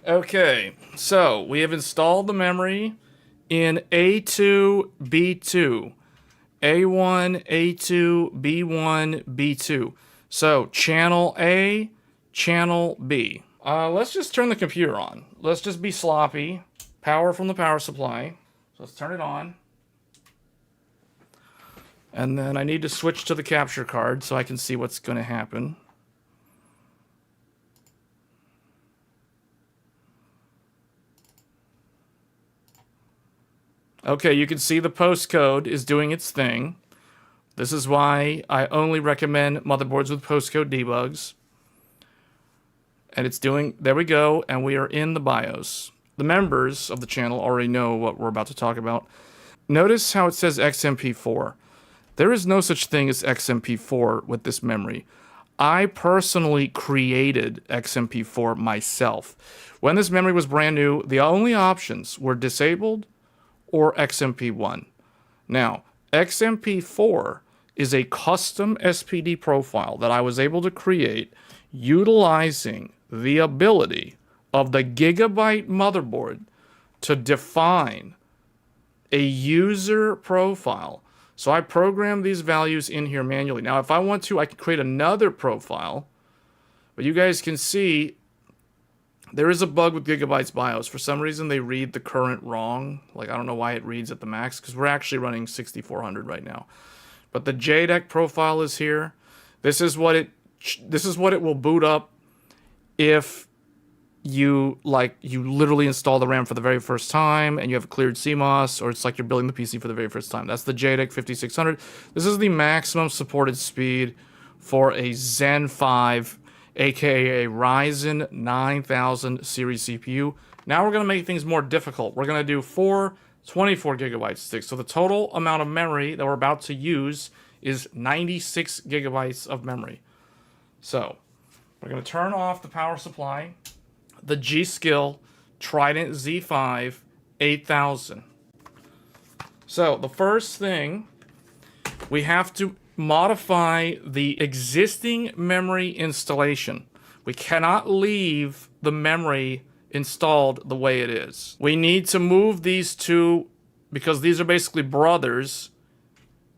Okay, so we have installed the memory in A2, B2, A1, A2, B1, B2. So channel A, channel B. Let's just turn the computer on. Let's just be sloppy. Power from the power supply. So let's turn it on. And then I need to switch to the capture card so I can see what's going to happen. Okay, you can see the postcode is doing its thing. This is why I only recommend motherboards with postcode debugs. And it's doing, there we go, and we are in the BIOS. The members of the channel already know what we're about to talk about. Notice how it says XMP4. There is no such thing as XMP4 with this memory. I personally created XMP4 myself. When this memory was brand new, the only options were disabled or XMP1. Now, XMP4 is a custom SPD profile that I was able to create utilizing the ability of the Gigabyte motherboard to define a user profile. So I programmed these values in here manually. Now, if I want to, I can create another profile. But you guys can see there is a bug with Gigabyte's BIOS. For some reason, they read the current wrong. Like, I don't know why it reads at the max, because we're actually running 6400 right now. But the JDEC profile is here. This is what it will boot up if you literally install the RAM for the very first time and you have a cleared CMOS, or it's like you're building the PC for the very first time. That's the JDEC 5600. This is the maximum supported speed for a Zen 5, aka a Ryzen 9000 series CPU. Now we're going to make things more difficult. We're going to do 4 24 gigabyte sticks. So the total amount of memory that we're about to use is 96 gigabytes of memory. So we're going to turn off the power supply. The G-Skill Trident Z5 8000. So the first thing, we have to modify the existing memory installation. We cannot leave the memory installed the way it is. We need to move these two, because these are basically brothers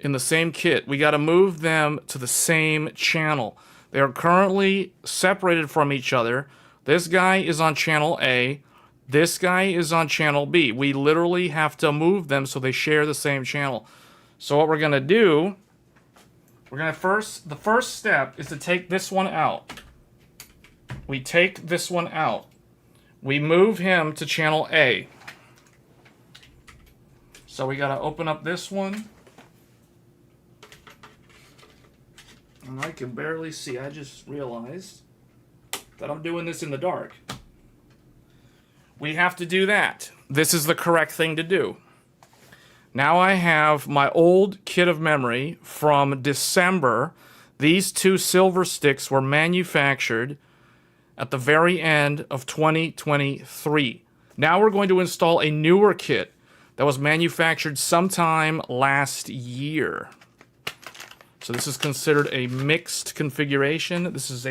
in the same kit. We got to move them to the same channel. They are currently separated from each other. This guy is on channel A. This guy is on channel B. We literally have to move them so they share the same channel. So what we're going to do, the first step is to take this one out. We take this one out. We move him to channel A. So we got to open up this one. And I can barely see. I just realized that I'm doing this in the dark. We have to do that. This is the correct thing to do. Now I have my old kit of memory from December. These two silver sticks were manufactured at the very end of 2023. Now we're going to install a newer kit that was manufactured sometime last year. So this is considered a mixed configuration. This is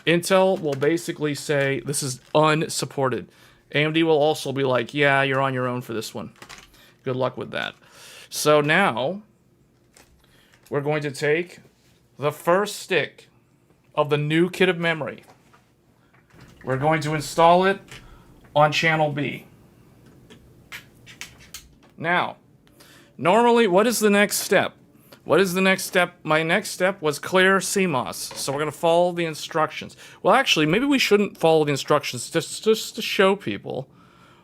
Intel will basically say this is unsupported. AMD will also be like, yeah, you're on your own for this one. Good luck with that. So now we're going to take the first stick of the new kit of memory. We're going to install it on channel B. Now, normally, what is the next step? What is the next step? My next step was clear CMOS. So we're going to follow the instructions. Well, actually, maybe we shouldn't follow the instructions just to show people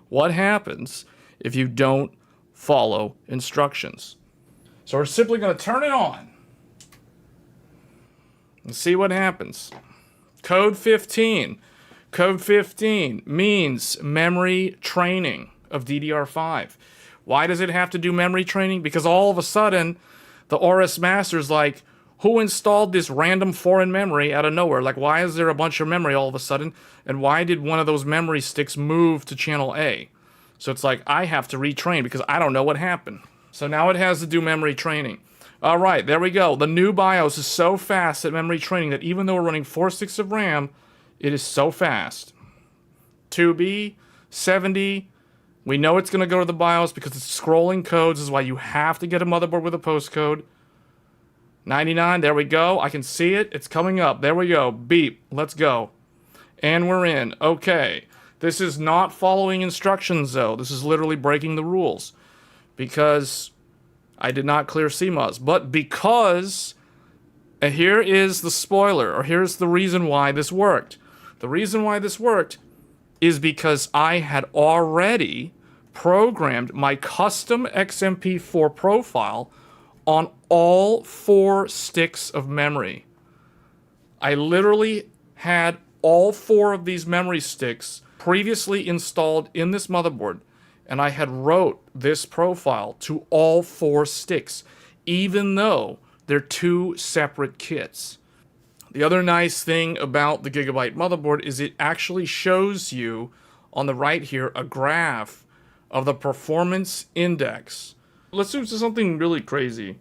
what happens if you don't follow instructions. So we're simply going to turn it on and see what happens. Code 15. Code 15 means memory training of DDR5. Why does it have to do memory training? Because all of a sudden, the ORS master's like, who installed this random foreign memory out of nowhere? Like, why is there a bunch of memory all of a sudden? And why did one of those memory sticks move to channel A? So it's like, I have to retrain because I don't know what happened. So now it has to do memory training. All right, there we go. The new BIOS is so fast at memory training that even though we're running 4 sticks of RAM, it is so fast. 2B, 70. We know it's going to go to the BIOS because it's scrolling codes. This is why you have to get a motherboard with a postcode. 99, there we go. I can see it. It's coming up. There we go. Beep. Let's go. And we're in. Okay. This is not following instructions, though. This is literally breaking the rules. Because I did not clear CMOS. But because... And here is the spoiler, or here's the reason why this worked. The reason why this worked is because I had already programmed my custom XMP4 profile on all 4 sticks of memory. I literally had all 4 of these memory sticks previously installed in this motherboard, and I had wrote this profile to all 4 sticks, even though they're 2 separate kits. The other nice thing about the Gigabyte motherboard is it actually shows you on the right here a graph of the performance index. Let's do something really crazy.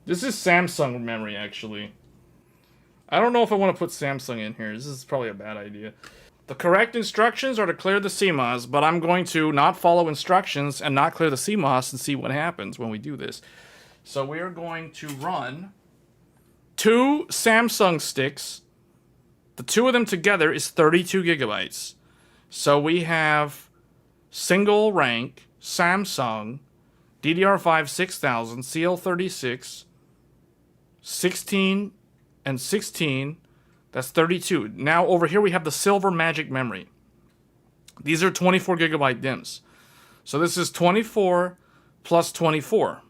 This is Samsung memory, actually. I don't know if I want to put Samsung in here. This is probably a bad idea. The correct instructions are to clear the CMOS, but I'm going to not follow instructions and not clear the CMOS and see what happens when we do this. So we are going to run 2 Samsung sticks. The 2 of them together is 32 gigabytes. So we have single rank Samsung DDR5-8000 CL36 16 and 16. That's 32. Now over here we have the silver magic memory. These are 24 gigabyte DIMMs. So this is 24 plus 24.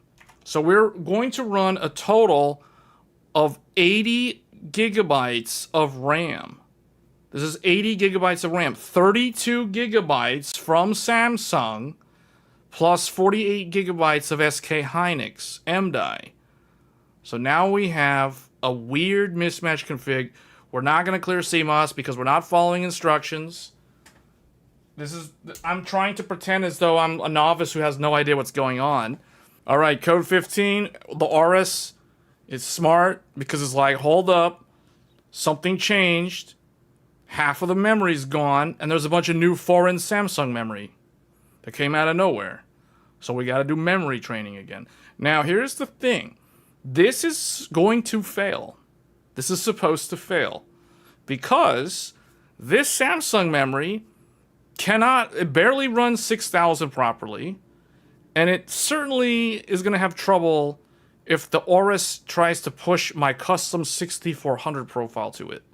So we're going to run a total of 80 gigabytes of RAM. This is 80 gigabytes of RAM. 32 gigabytes from Samsung plus 48 gigabytes of SK Hynix MDI. So now we have a weird mismatch config. We're not going to clear CMOS because we're not following instructions. I'm trying to pretend as though I'm a novice who has no idea what's going on. All right, code 15, the RS is smart because it's like, hold up, something changed, half of the memory's gone, and there's a bunch of new foreign Samsung memory that came out of nowhere. So we got to do memory training again. Now, here's the thing. This is going to fail. This is supposed to fail because this Samsung memory it barely runs 6000 properly. And it certainly is going to have trouble if the Aorus tries to push my custom 6400 profile to it.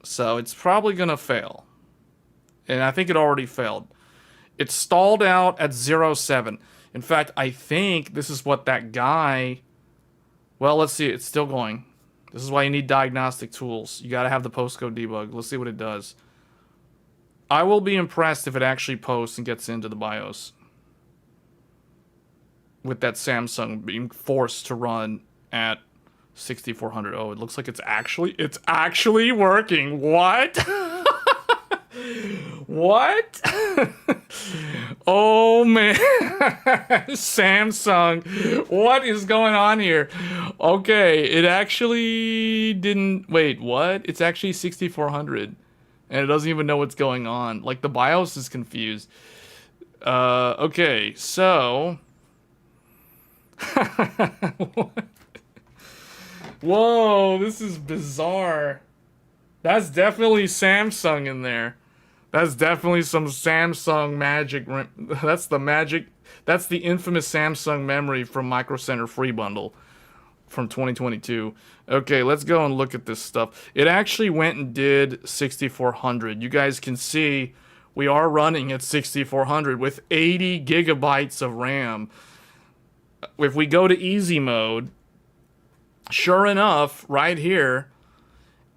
So it's probably going to fail. And I think it already failed. It stalled out at 0.7. In fact, I think this is what that guy... Well, let's see. It's still going. This is why you need diagnostic tools. You got to have the postcode debug. Let's see what it does. I will be impressed if it actually posts and gets into the BIOS. With that Samsung being forced to run at 6400. Oh, it looks like it's actually working. What? What? Oh man. Samsung. What is going on here? Okay, it actually didn't... Wait, what? It's actually 6400. And it doesn't even know what's going on. Like, the BIOS is confused. Okay, so... Whoa, this is bizarre. That's definitely Samsung in there. That's definitely some Samsung magic. That's the infamous Samsung memory from Micro Center Free Bundle from 2022. Okay, let's go and look at this stuff. It actually went and did 6400. You guys can see we are running at 6400 with 80 gigabytes of RAM. If we go to easy mode, sure enough, right here,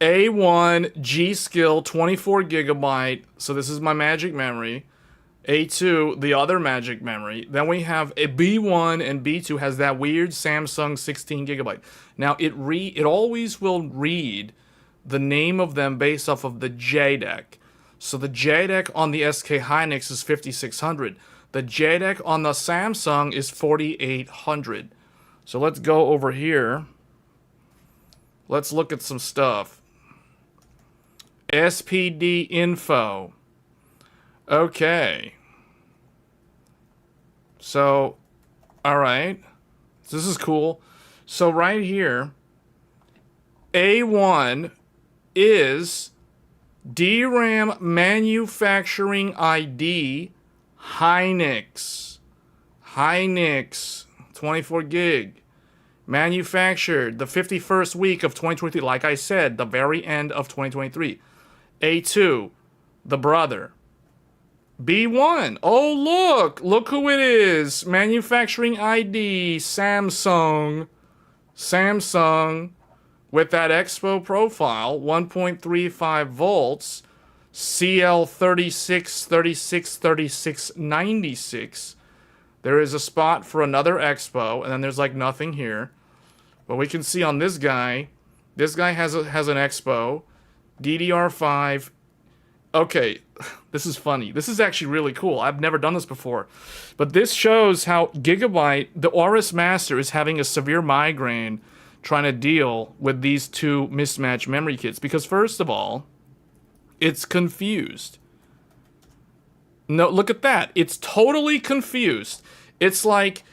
A1 G-Skill 24 gigabyte. So this is my magic memory. A2, the other magic memory. Then we have a B1, and B2 has that weird Samsung 16 gigabyte. Now it always will read the name of them based off of the JDEC. So the JDEC on the SK Hynix is 5600. The JDEC on the Samsung is 4800. So let's go over here. Let's look at some stuff. SPD info. Okay. So, all right. This is cool. So right here, A1 is DRAM manufacturing ID Hynix. Hynix 24 gig. Manufactured the 51st week of 2023. Like I said, the very end of 2023. A2, the brother. B1, oh look who it is. Manufacturing ID Samsung. Samsung with that Expo profile, 1.35 volts, CL 36, 36, 36, 96. There is a spot for another Expo, and then there's like nothing here. But we can see on this guy has an Expo, DDR5. Okay, this is funny. This is actually really cool. I've never done this before. But this shows how Gigabyte, the Aorus Master, is having a severe migraine trying to deal with these two mismatched memory kits. Because first of all, it's confused. No, look at that. It's totally confused. It's like,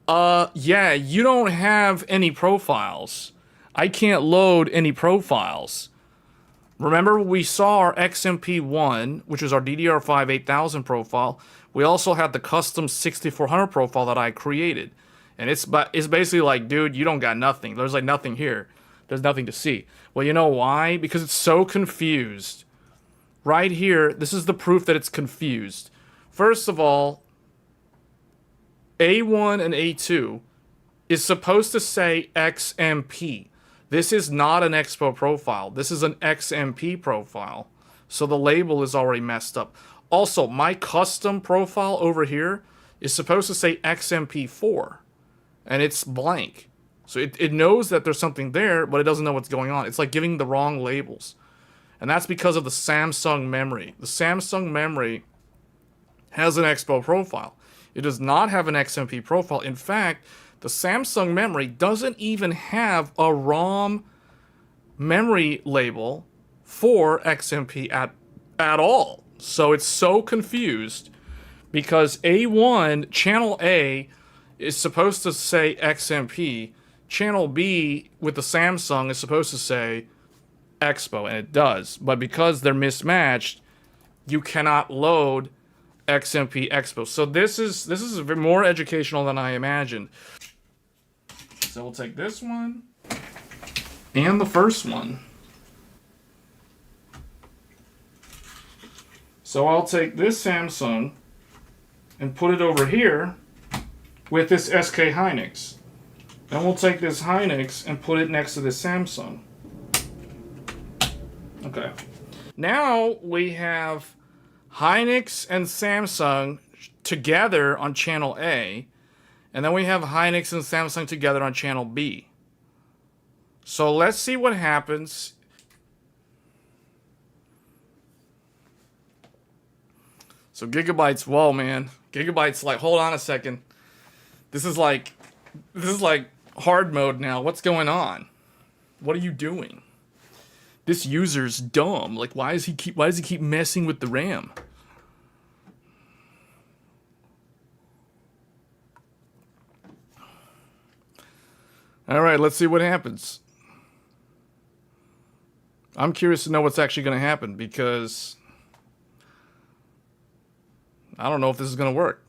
yeah, you don't have any profiles. I can't load any profiles. Remember, we saw our XMP1, which is our DDR5-8000 profile. We also had the custom 6400 profile that I created. And it's basically like, dude, you don't got nothing. There's like nothing here. There's nothing to see. Well, you know why? Because it's so confused. Right here, this is the proof that it's confused. First of all, A1 and A2 is supposed to say XMP. This is not an Expo profile. This is an XMP profile. So the label is already messed up. Also, my custom profile over here is supposed to say XMP4. And it's blank. So it knows that there's something there, but it doesn't know what's going on. It's like giving the wrong labels. And that's because of the Samsung memory. The Samsung memory has an Expo profile. It does not have an XMP profile. In fact, the Samsung memory doesn't even have a ROM memory label for XMP at all. So it's so confused because A1, channel A, is supposed to say XMP. Channel B with the Samsung is supposed to say Expo, and it does. But because they're mismatched, you cannot load XMP Expo. So this is more educational than I imagined. So we'll take this one and the first one. So I'll take this Samsung and put it over here with this SK Hynix. Then we'll take this Hynix and put it next to this Samsung. Okay. Now we have Hynix and Samsung together on channel A, and then we have Hynix and Samsung together on channel B. So let's see what happens. So Gigabyte's, whoa man. Gigabyte's like, hold on a second. This is like hard mode now. What's going on? What are you doing? This user's dumb. Like, why does he keep messing with the RAM? All right, let's see what happens. I'm curious to know what's actually going to happen because I don't know if this is going to work.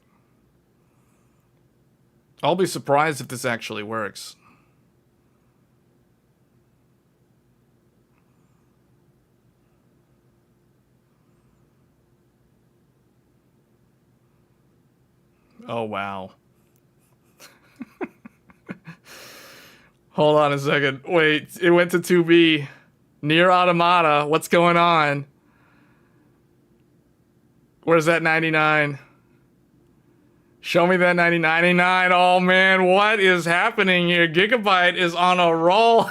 I'll be surprised if this actually works. Oh, wow. Hold on a second. Wait, it went to 2B. Near Automata. What's going on? Where's that 99? Show me that 99. Oh, man. What is happening here? Gigabyte is on a roll.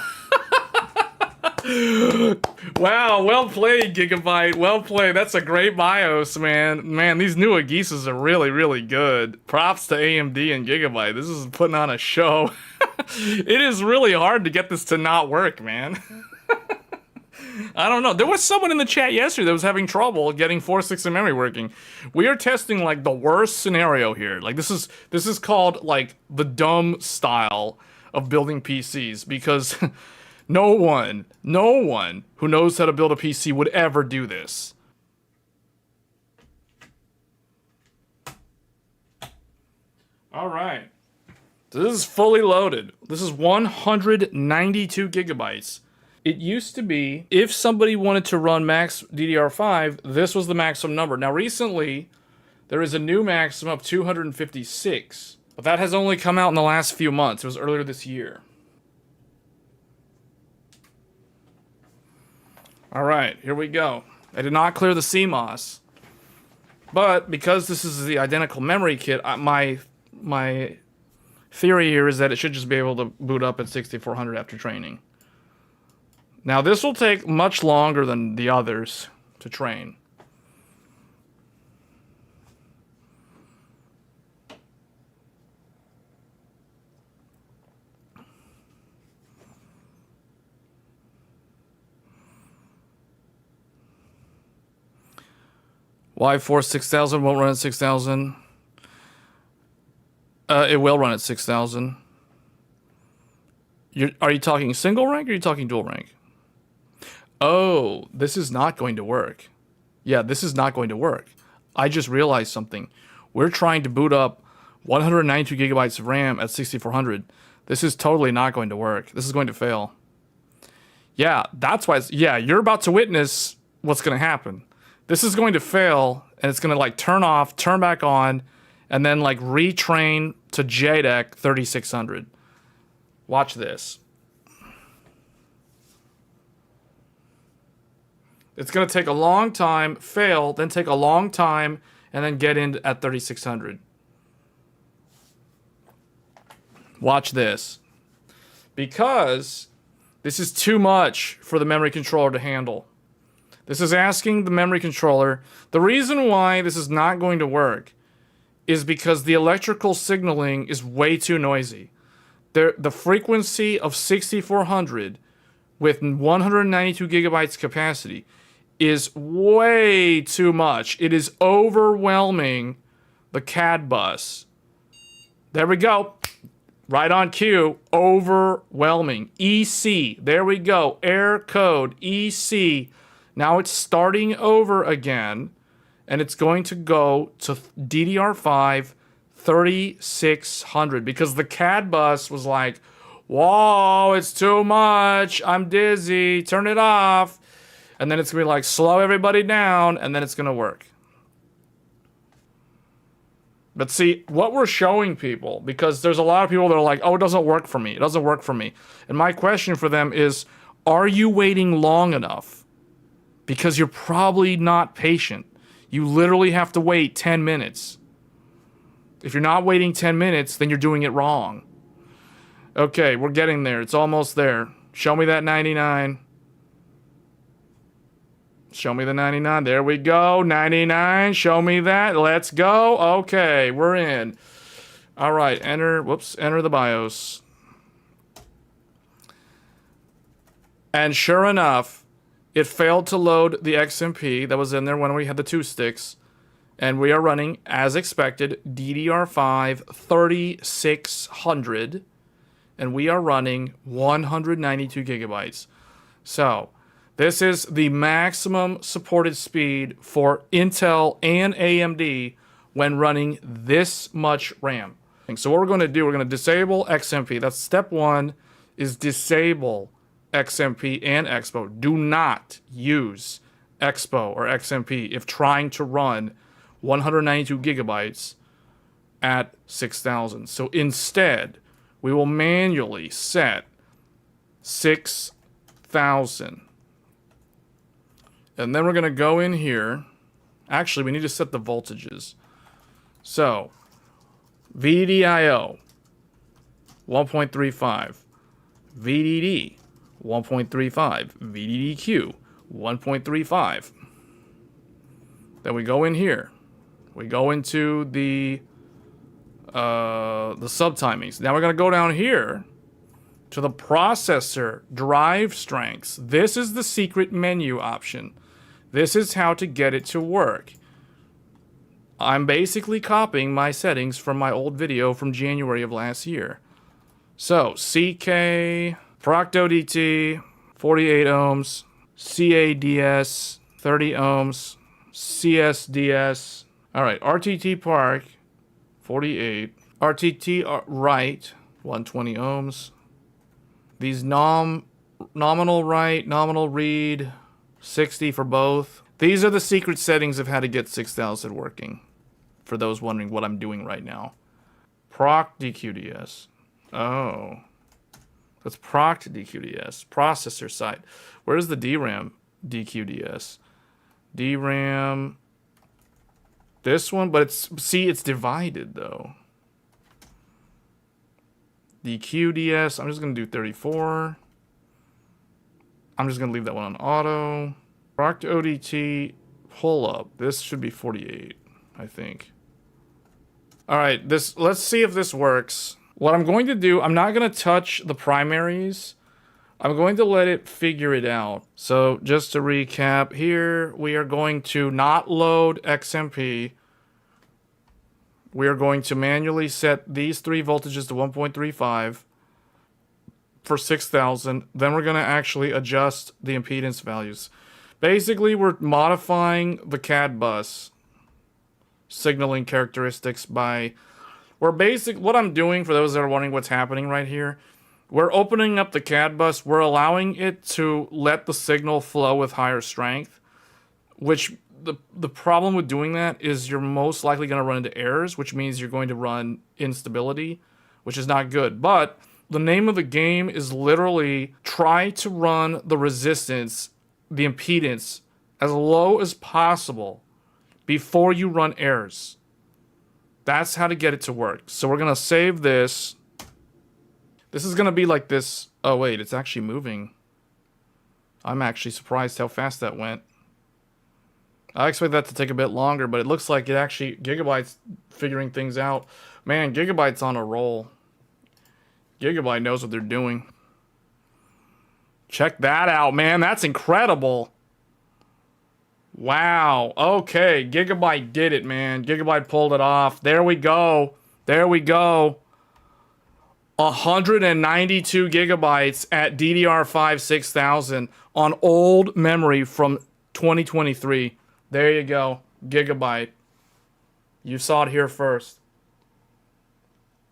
Wow, well played, Gigabyte. Well played. That's a great BIOS, man. Man, these new Agisas are really, really good. Props to AMD and Gigabyte. This is putting on a show. It is really hard to get this to not work, man. I don't know. There was someone in the chat yesterday that was having trouble getting 4.6 in memory working. We are testing like the worst scenario here. Like this is called like the dumb style of building PCs because no one who knows how to build a PC would ever do this. All right. So this is fully loaded. This is 192 gigabytes. It used to be, if somebody wanted to run max DDR5, this was the maximum number. Now recently, there is a new maximum of 256. But that has only come out in the last few months. It was earlier this year. All right, here we go. I did not clear the CMOS. But because this is the identical memory kit, my theory here is that it should just be able to boot up at 6400 after training. Now this will take much longer than the others to train. Why 6000 won't run at 6000? It will run at 6000. Are you talking single rank or are you talking dual rank? Oh, this is not going to work. Yeah, this is not going to work. I just realized something. We're trying to boot up 192 gigabytes of RAM at 6400. This is totally not going to work. This is going to fail. Yeah, that's why yeah, you're about to witness what's going to happen. This is going to fail, and it's going to like turn off, turn back on, and then like retrain to JEDEC 3600. Watch this. It's going to take a long time, fail, then take a long time, and then get in at 3600. Watch this. Because this is too much for the memory controller to handle. This is asking the memory controller. The reason why this is not going to work is because the electrical signaling is way too noisy. The frequency of 6400 with 192 gigabytes capacity is way too much. It is overwhelming the CAD bus. There we go. Right on cue. Overwhelming. EC. There we go. Error code. EC. Now it's starting over again, and it's going to go to DDR5 3600 because the CAD bus was like, whoa, it's too much. I'm dizzy. Turn it off. And then it's going to be like, slow everybody down, and then it's going to work. But see, what we're showing people, because there's a lot of people that are like, oh, it doesn't work for me. It doesn't work for me. And my question for them is, are you waiting long enough? Because you're probably not patient. You literally have to wait 10 minutes. If you're not waiting 10 minutes, then you're doing it wrong. Okay, we're getting there. It's almost there. Show me that 99. Show me the 99. There we go. 99. Show me that. Let's go. Okay, we're in. All right, enter the BIOS. And sure enough, it failed to load the XMP that was in there when we had the 2 sticks. And we are running, as expected, DDR5 3600. And we are running 192 gigabytes. So, this is the maximum supported speed for Intel and AMD when running this much RAM. So what we're going to do, we're going to disable XMP. That's step 1, is disable XMP and Expo. Do not use Expo or XMP if trying to run 192 gigabytes at 6000. So instead, we will manually set 6000. And then we're going to go in here. Actually, we need to set the voltages. So, VDDIO, 1.35. VDD, 1.35. VDDQ, 1.35. Then we go in here. We go into the subtimings. Now we're going to go down here to the processor drive strengths. This is the secret menu option. This is how to get it to work. I'm basically copying my settings from my old video from January of last year. So, CK, ProctODT, 48 ohms, CADS, 30 ohms, CSDS. All right, RTT Park, 48. RTT right, 120 ohms. These nominal write, nominal read, 60 for both. These are the secret settings of how to get 6000 working. For those wondering what I'm doing right now. Proc DQDS. Oh. That's Proc DQDS. Processor side. Where's the DRAM DQDS? DRAM. This one, but it's divided though. DQDS. I'm just going to do 34. I'm just going to leave that one on auto. ProctODT pull up. This should be 48, I think. All right, let's see if this works. What I'm going to do, I'm not going to touch the primaries. I'm going to let it figure it out. So just to recap here, we are going to not load XMP. We are going to manually set these three voltages to 1.35 for 6000. Then we're going to actually adjust the impedance values. Basically, we're modifying the CAD bus signaling characteristics by... What I'm doing, for those that are wondering what's happening right here, we're opening up the CAD bus. We're allowing it to let the signal flow with higher strength, which the problem with doing that is you're most likely going to run into errors, which means you're going to run instability, which is not good. But the name of the game is literally try to run the resistance, the impedance, as low as possible before you run errors. That's how to get it to work. So we're going to save this. This is going to be like this. Oh, wait, it's actually moving. I'm actually surprised how fast that went. I expect that to take a bit longer, but it looks like it actually... Gigabyte's figuring things out. Man, Gigabyte's on a roll. Gigabyte knows what they're doing. Check that out, man. That's incredible. Wow. Okay, Gigabyte did it, man. Gigabyte pulled it off. There we go. There we go. 192 gigabytes at DDR5-8000 on old memory from 2023. There you go. Gigabyte. You saw it here first.